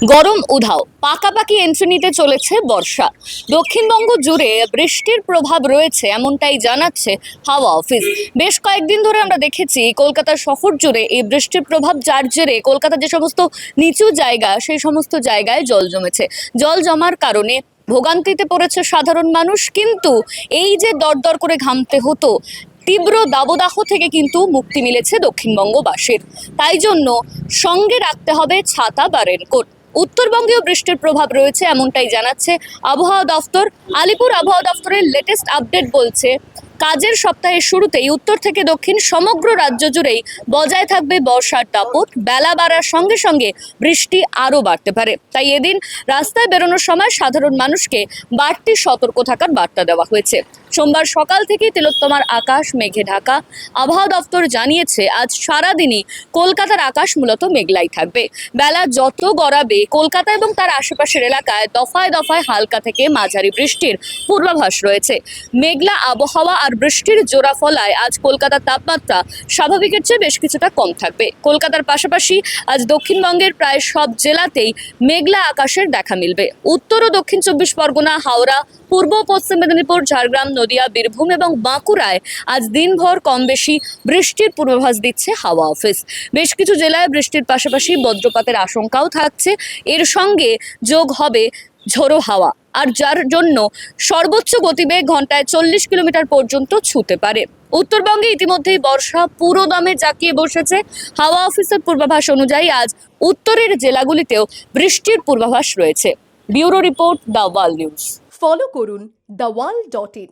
গরম উধাও, পাকাপাকি এন্ট্রি নিতে চলেছে বর্ষা। দক্ষিণবঙ্গ জুড়ে বৃষ্টির প্রভাব রয়েছে এমনটাই জানাচ্ছে হাওয়া অফিস। বেশ কয়েকদিন ধরে আমরা দেখেছি কলকাতা শহর জুড়ে এই বৃষ্টির প্রভাব, যার জেরে কলকাতার যে সমস্ত নিচু জায়গা সেই সমস্ত জায়গায় জল জমেছে। জল জমার কারণে ভোগান্তিতে পড়েছে সাধারণ মানুষ, কিন্তু এই যে দরদর করে ঘামতে হতো, তীব্র দাবদাহ থেকে কিন্তু মুক্তি মিলেছে দক্ষিণবঙ্গবাসীর। তাই জন্য সঙ্গে রাখতে হবে ছাতা বা রেনকোট। উত্তরবঙ্গেও বৃষ্টির প্রভাব রয়েছে এমনটাই জানাচ্ছে আবহাওয়া দফতর। আলিপুর আবহাওয়া দফতরের লেটেস্ট আপডেট বলছে, কাজের সপ্তাহের শুরুতেই উত্তর থেকে দক্ষিণ সমগ্র রাজ্য জুড়েই বজায় থাকবে বর্ষার দাপট। বেলা বাড়ার সঙ্গে সঙ্গে বৃষ্টি আরও বাড়তে পারে। তাই এদিন রাস্তায় বেরোনোর সময় সাধারণ মানুষকে বাড়তি সতর্ক থাকার বার্তা দেওয়া হয়েছে। সোমবার সকাল থেকে তিলোত্তমার আকাশ মেঘে ঢাকা। আবহাওয়া দফতর জানিয়েছে, আজ সারাদিনই কলকাতার আকাশ মূলত মেঘলাই থাকবে। বেলা যত গড়াবে কলকাতা এবং তার আশেপাশের এলাকায় দফায় দফায় হালকা থেকে মাঝারি বৃষ্টির পূর্বাভাস রয়েছে। মেঘলা আবহাওয়া আর বৃষ্টির জোড়া ফলায় আজ কলকাতার তাপমাত্রা স্বাভাবিকের চেয়ে বেশ কিছুটা কম থাকবে। কলকাতার পাশাপাশি আজ দক্ষিণবঙ্গের প্রায় সব জেলাতেই মেঘলা আকাশের দেখা মিলবে। উত্তর ও দক্ষিণ 24 পরগনা, হাওড়া, পূর্ব পশ্চিম মেদিনীপুর, ঝাড়গ্রাম, নদিয়া, বীরভূম এবং বাঁকুড়ায় আজ দিনভর কম বেশি বৃষ্টির পূর্বাভাস দিচ্ছে হাওয়া অফিস। বেশ কিছু জেলায় বৃষ্টির পাশাপাশি বজ্রপাতের আশঙ্কাও থাকছে। এর সঙ্গে যোগ হবে ঝোড়ো হাওয়া, আর যার জন্য সর্বোচ্চ গতিবেগ ঘন্টায় 40 কিলোমিটার পর্যন্ত ছুঁতে পারে। উত্তরবঙ্গে ইতিমধ্যেই বর্ষা পুরো দমে জাঁকিয়ে বসেছে। হাওয়া অফিসের পূর্বাভাস অনুযায়ী আজ উত্তরের জেলাগুলিতেও বৃষ্টির পূর্বাভাস রয়েছে। Bureau report, the wall news. Follow করুন দ্য ওয়াল.in।